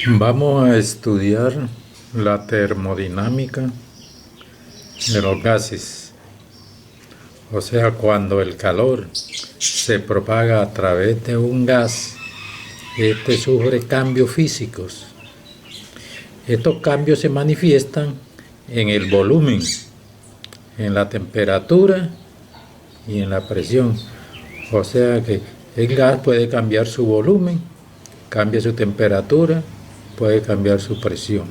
Vamos a estudiar la termodinámica de los gases, o sea, cuando el calor se propaga a través de un gas, este sufre cambios físicos. Estos cambios se manifiestan en el volumen, en la temperatura y en la presión. O sea que el gas puede cambiar su volumen, cambia su temperatura, puede cambiar su presión.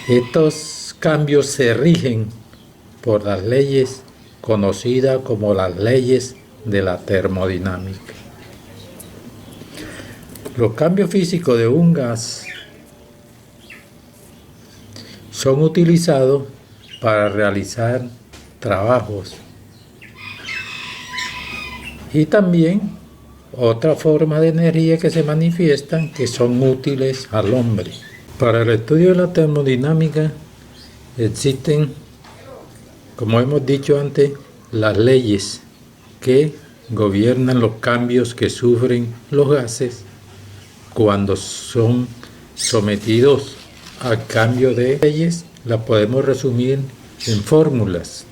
Estos cambios se rigen por las leyes conocidas como las leyes de la termodinámica. Los cambios físicos de un gas son utilizados para realizar trabajos y también otra forma de energía que se manifiestan que son útiles al hombre. Para el estudio de la termodinámica existen, como hemos dicho antes, las leyes que gobiernan los cambios que sufren los gases cuando son sometidos al cambio de leyes. Las podemos resumir en fórmulas,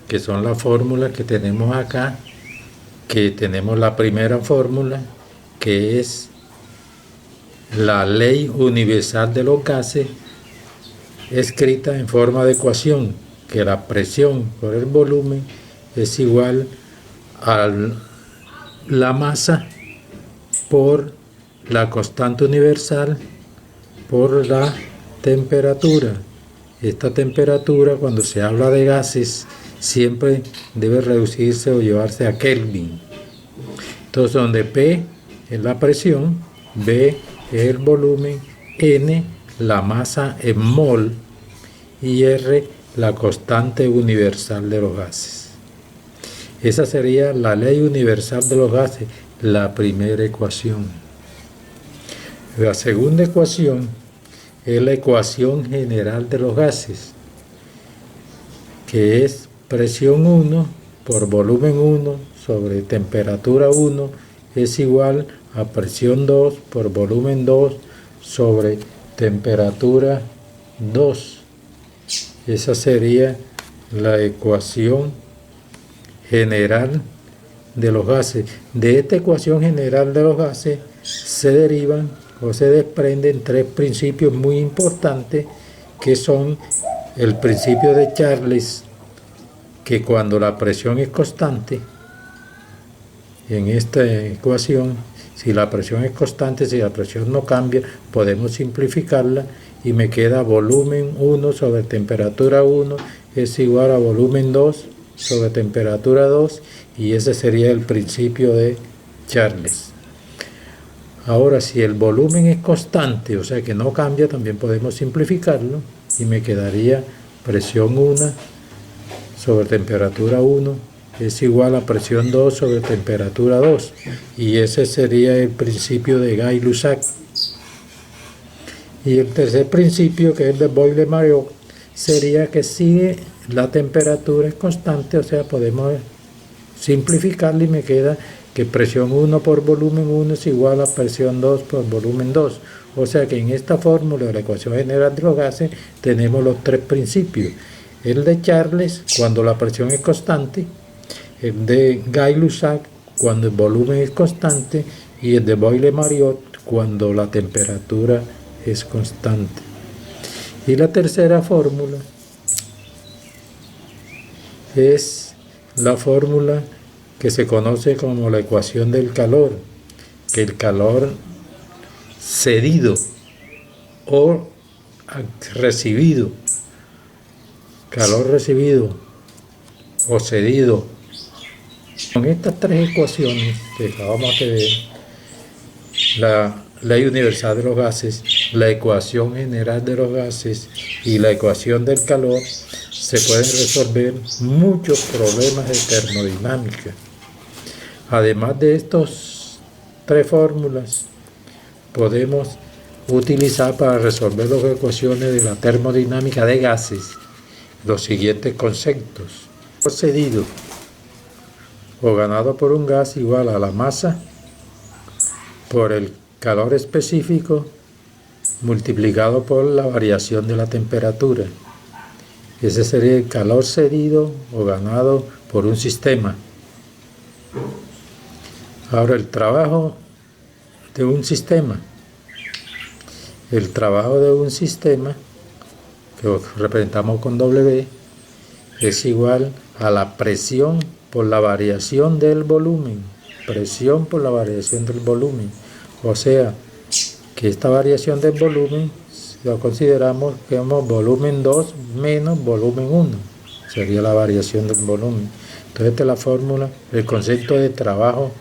que son las fórmulas que tenemos acá, que tenemos la primera fórmula, que es la ley universal de los gases, escrita en forma de ecuación, que la presión por el volumen es igual a la masa por la constante universal por la temperatura. Esta temperatura, cuando se habla de gases, siempre debe reducirse o llevarse a Kelvin. Entonces, donde P es la presión, B es el volumen, N la masa en mol y R la constante universal de los gases. Esa sería la ley universal de los gases, la primera ecuación. La segunda ecuación es la ecuación general de los gases, que es presión 1 por volumen 1 sobre temperatura 1 es igual a presión 2 por volumen 2 sobre temperatura 2. Esa sería la ecuación general de los gases. De esta ecuación general de los gases se derivan o se desprenden tres principios muy importantes, que son el principio de Charles, que cuando la presión es constante, en esta ecuación, si la presión es constante, si la presión no cambia, podemos simplificarla y me queda volumen 1 sobre temperatura 1 es igual a volumen 2 sobre temperatura 2, y ese sería el principio de Charles. Ahora, si el volumen es constante, o sea que no cambia, también podemos simplificarlo y me quedaría presión 1 sobre temperatura 1 es igual a presión 2 sobre temperatura 2, y ese sería el principio de Gay-Lussac. Y el tercer principio, que es el de Boyle-Mariotte, sería que si la temperatura es constante, o sea, podemos simplificarlo y me queda que presión 1 por volumen 1 es igual a presión 2 por volumen 2. O sea que en esta fórmula de la ecuación general de los gases tenemos los tres principios. El de Charles, cuando la presión es constante; el de Gay-Lussac, cuando el volumen es constante; y el de Boyle-Mariotte, cuando la temperatura es constante. Y la tercera fórmula es la fórmula que se conoce como la ecuación del calor, que el calor cedido o recibido, calor recibido o cedido. Con estas tres ecuaciones que acabamos de ver, la ley universal de los gases, la ecuación general de los gases y la ecuación del calor, se pueden resolver muchos problemas de termodinámica. Además de estas tres fórmulas, podemos utilizar para resolver las ecuaciones de la termodinámica de gases los siguientes conceptos. Cedido o ganado por un gas igual a la masa por el calor específico multiplicado por la variación de la temperatura. Ese sería el calor cedido o ganado por un sistema. Ahora, el trabajo de un sistema. El trabajo de un sistema, que representamos con W, es igual a la presión por la variación del volumen. Presión por la variación del volumen. O sea, que esta variación del volumen lo consideramos como volumen 2 menos volumen 1. Sería la variación del volumen. Entonces, esta es la fórmula, el concepto de trabajo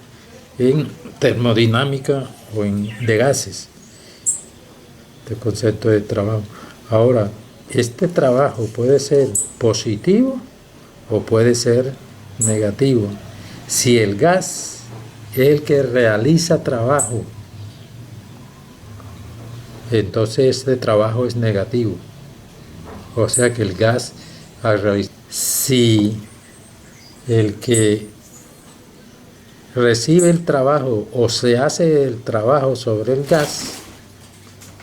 en termodinámica o de gases. Este concepto de trabajo. Ahora, este trabajo puede ser positivo o puede ser negativo. Si el gas es el que realiza trabajo, entonces este trabajo es negativo. O sea que el gas al realizar. Si el que recibe el trabajo o se hace el trabajo sobre el gas,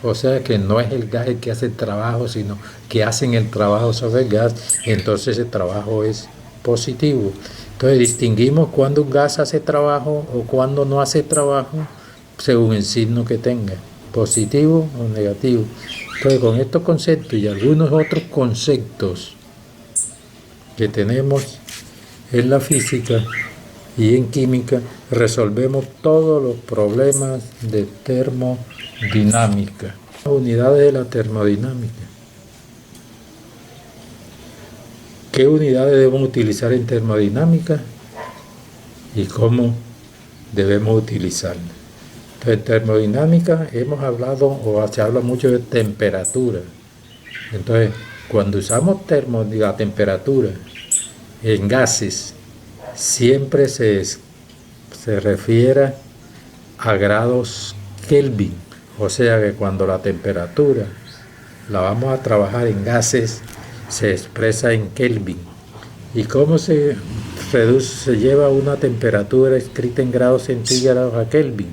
o sea que no es el gas el que hace el trabajo, sino que hacen el trabajo sobre el gas, entonces el trabajo es positivo. Entonces distinguimos cuando un gas hace trabajo o cuando no hace trabajo según el signo que tenga, positivo o negativo. Entonces, con estos conceptos y algunos otros conceptos que tenemos en la física y en química, resolvemos todos los problemas de termodinámica. Unidades de la termodinámica. ¿Qué unidades debemos utilizar en termodinámica y cómo debemos utilizarlas? En termodinámica hemos hablado, o se habla mucho de temperatura. Entonces, cuando usamos la temperatura en gases, siempre se refiere a grados Kelvin. O sea que cuando la temperatura la vamos a trabajar en gases, se expresa en Kelvin. ¿Y cómo se lleva una temperatura escrita en grados centígrados a Kelvin?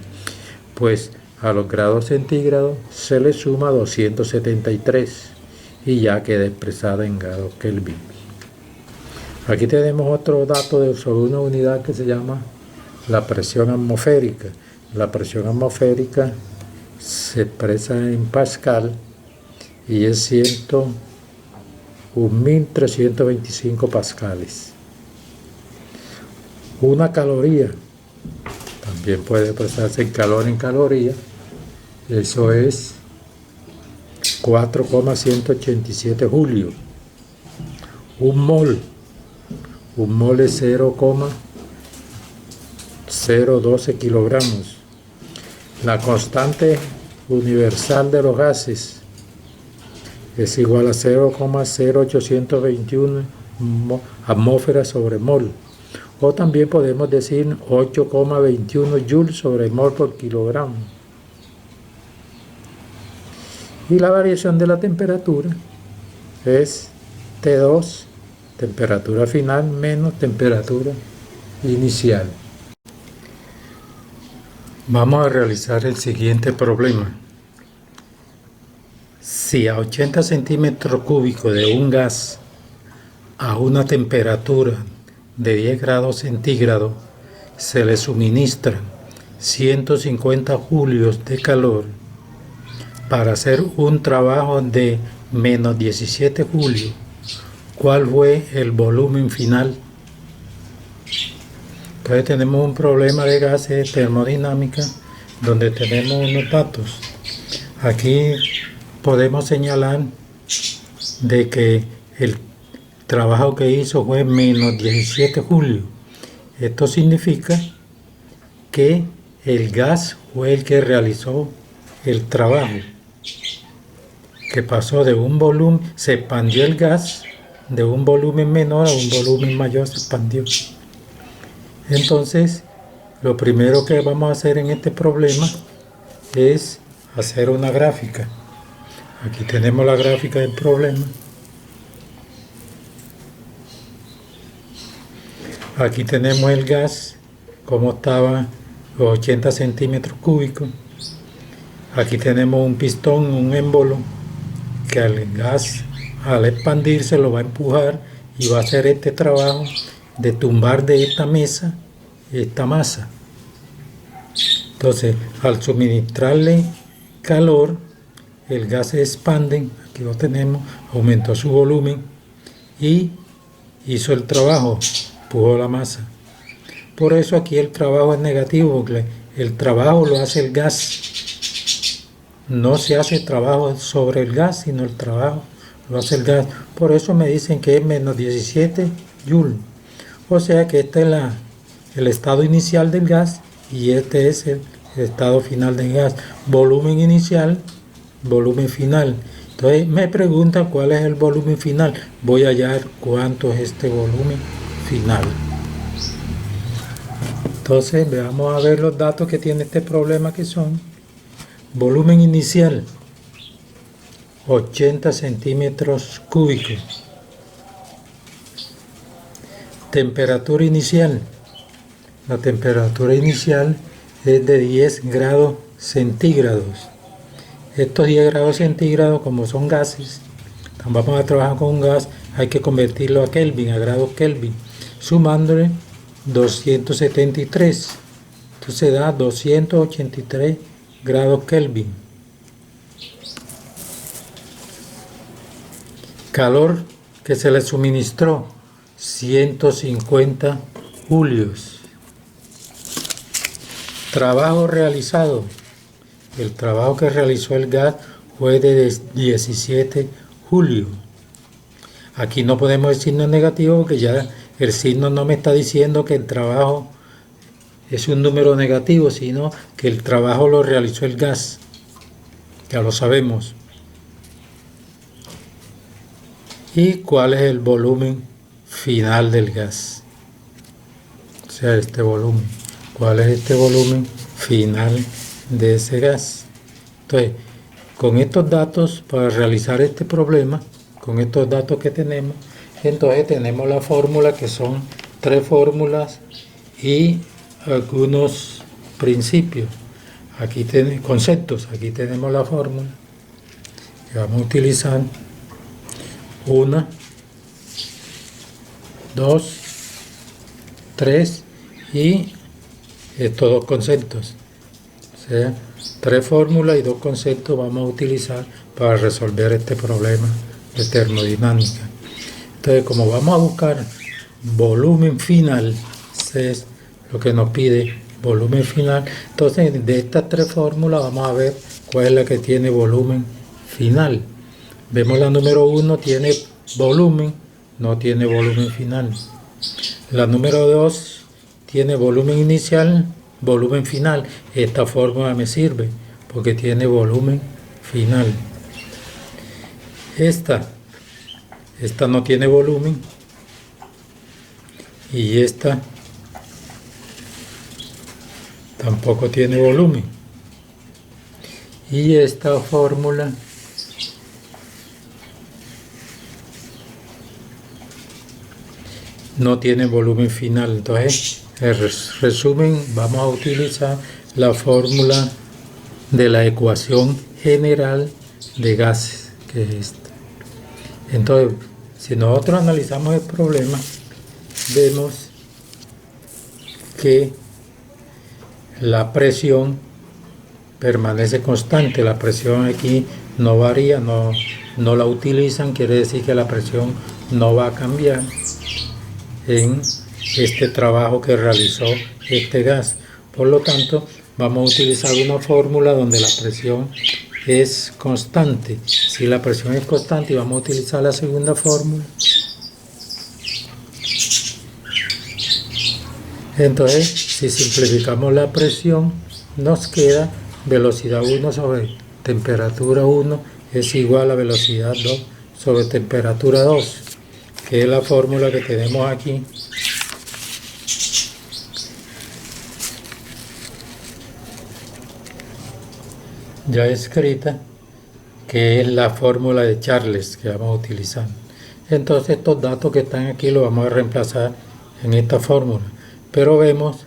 Pues a los grados centígrados se le suma 273 y ya queda expresada en grados Kelvin. Aquí tenemos otro dato sobre una unidad que se llama la presión atmosférica. La presión atmosférica se expresa en Pascal y es 1.325 pascales. Una caloría también puede expresarse en caloría. Eso es 4,187 julios. Un mol es 0,012 kilogramos. La constante universal de los gases es igual a 0,0821 atmósferas sobre mol. O también podemos decir 8,21 joules sobre mol por kilogramo. Y la variación de la temperatura es T2, temperatura final menos temperatura inicial. Vamos a realizar el siguiente problema. Si a 80 centímetros cúbicos de un gas a una temperatura de 10 grados centígrados se le suministran 150 julios de calor para hacer un trabajo de menos 17 julios, ¿cuál fue el volumen final? Entonces tenemos un problema de gases de termodinámica donde tenemos unos datos. Aquí podemos señalar de que el trabajo que hizo fue menos 17 julios. Esto significa que el gas fue el que realizó el trabajo, que pasó de un volumen, se expandió el gas de un volumen menor a un volumen mayor, se expandió. Entonces, lo primero que vamos a hacer en este problema es hacer una gráfica. Aquí tenemos la gráfica del problema. Aquí tenemos el gas, como estaba los 80 centímetros cúbicos. Aquí tenemos un pistón, un émbolo, que el gas al expandirse lo va a empujar y va a hacer este trabajo de tumbar de esta mesa esta masa. Entonces, al suministrarle calor, el gas se expande, aquí lo tenemos, aumentó su volumen y hizo el trabajo, empujó la masa. Por eso aquí el trabajo es negativo, porque el trabajo lo hace el gas. No se hace trabajo sobre el gas, sino el trabajo lo hace el gas. Por eso me dicen que es menos 17 joules. O sea que este es el estado inicial del gas y este es el estado final del gas. Volumen inicial, volumen final. Entonces me preguntan cuál es el volumen final. Voy a hallar cuánto es este volumen final. Entonces vamos a ver los datos que tiene este problema, que son: volumen inicial 80 centímetros cúbicos, temperatura inicial, la temperatura inicial es de 10 grados centígrados. Estos 10 grados centígrados, como son gases, vamos a trabajar con un gas, hay que convertirlo a Kelvin, a grados Kelvin, sumándole 273, entonces da 283 grados Kelvin. Calor que se le suministró, 150 julios. Trabajo realizado, el trabajo que realizó el gas fue de 17 julios. Aquí no podemos decir signo negativo, porque ya el signo no me está diciendo que el trabajo es un número negativo, sino que el trabajo lo realizó el gas. Ya lo sabemos. ¿Y cuál es el volumen final del gas? O sea, este volumen. ¿Cuál es este volumen final de ese gas? Entonces, con estos datos, para realizar este problema, con estos datos que tenemos, entonces tenemos la fórmula, que son 3 fórmulas y algunos principios. Aquí tenemos conceptos, aquí tenemos la fórmula que vamos a utilizar. 1, 2, 3 y estos 2 conceptos. O sea, 3 fórmulas y 2 conceptos vamos a utilizar para resolver este problema de termodinámica. Entonces, como vamos a buscar volumen final, es lo que nos pide, volumen final. Entonces, de estas 3 fórmulas vamos a ver cuál es la que tiene volumen final. Vemos la número 1 tiene volumen, no tiene volumen final. La número 2 tiene volumen inicial, volumen final. Esta fórmula me sirve porque tiene volumen final. Esta no tiene volumen y esta tampoco tiene volumen. Y esta fórmula no tiene volumen final. Entonces, en resumen, vamos a utilizar la fórmula de la ecuación general de gases, que es esta. Entonces, si nosotros analizamos el problema, vemos que la presión permanece constante. La presión aquí no varía, no la utilizan, quiere decir que la presión no va a cambiar en este trabajo que realizó este gas. Por lo tanto, vamos a utilizar una fórmula donde la presión es constante. Si la presión es constante, vamos a utilizar la segunda fórmula. Entonces, si simplificamos la presión, nos queda velocidad 1 sobre temperatura 1 es igual a velocidad 2 sobre temperatura 2, que es la fórmula que tenemos aquí. Ya escrita, que es la fórmula de Charles que vamos a utilizar. Entonces estos datos que están aquí los vamos a reemplazar en esta fórmula, pero vemos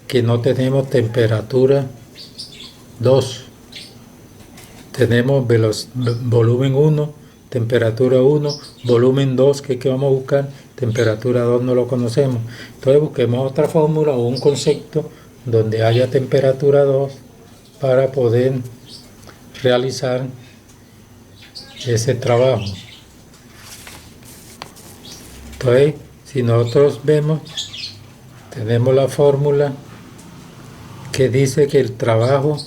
que no tenemos temperatura 2, tenemos volumen 1, temperatura 1, volumen 2, que es que vamos a buscar, temperatura 2 no lo conocemos. Entonces busquemos otra fórmula o un concepto donde haya temperatura 2 para poder realizar ese trabajo. Entonces, si nosotros vemos, tenemos la fórmula que dice que el calor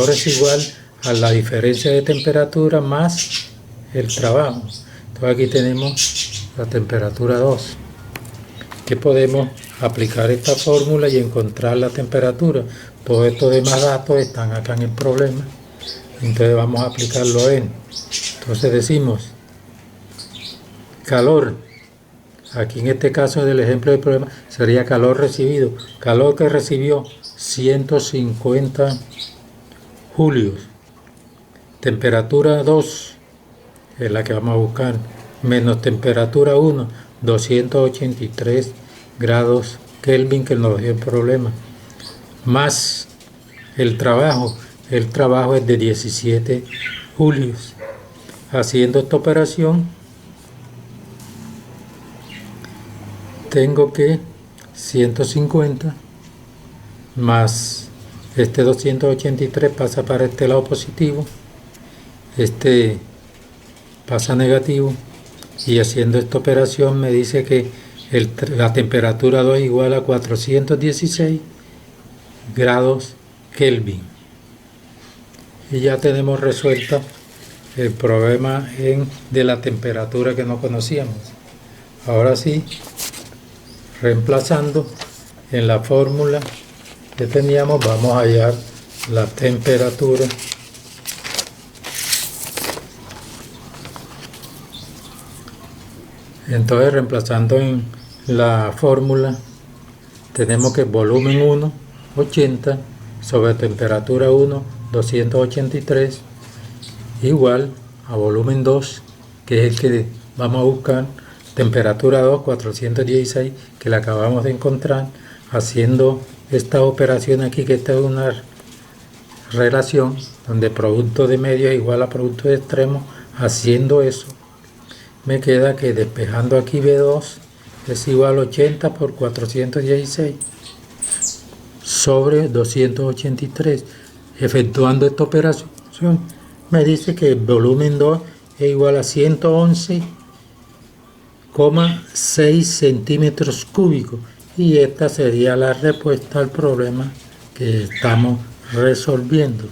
es igual a la diferencia de temperatura más el trabajo. Entonces aquí tenemos la temperatura 2, que podemos aplicar esta fórmula y encontrar la temperatura. Todos estos demás datos están acá en el problema, entonces vamos a aplicarlo en. Entonces decimos calor, aquí en este caso del ejemplo del problema sería calor recibido, calor que recibió 150 julios, temperatura 2 es la que vamos a buscar, menos temperatura 1, 283 grados Kelvin, que nos dio el problema, más el trabajo es de 17 julios. Haciendo esta operación tengo que 150 más este 283 pasa para este lado positivo, este pasa negativo, y haciendo esta operación me dice que la temperatura 2 es igual a 416 grados Kelvin. Y ya tenemos resuelta el problema de la temperatura que no conocíamos. Ahora sí, reemplazando en la fórmula que teníamos, vamos a hallar la temperatura. Entonces, reemplazando en la fórmula, tenemos que volumen 1, 80, sobre temperatura 1, 283, igual a volumen 2, que es el que vamos a buscar, temperatura 2, 416, que la acabamos de encontrar, haciendo esta operación aquí, que esta es una relación donde producto de medio es igual a producto de extremo. Haciendo eso, me queda que despejando aquí B2 es igual a 80 por 416 sobre 283. Efectuando esta operación, me dice que el volumen 2 es igual a 111,6 centímetros cúbicos, y esta sería la respuesta al problema que estamos resolviendo.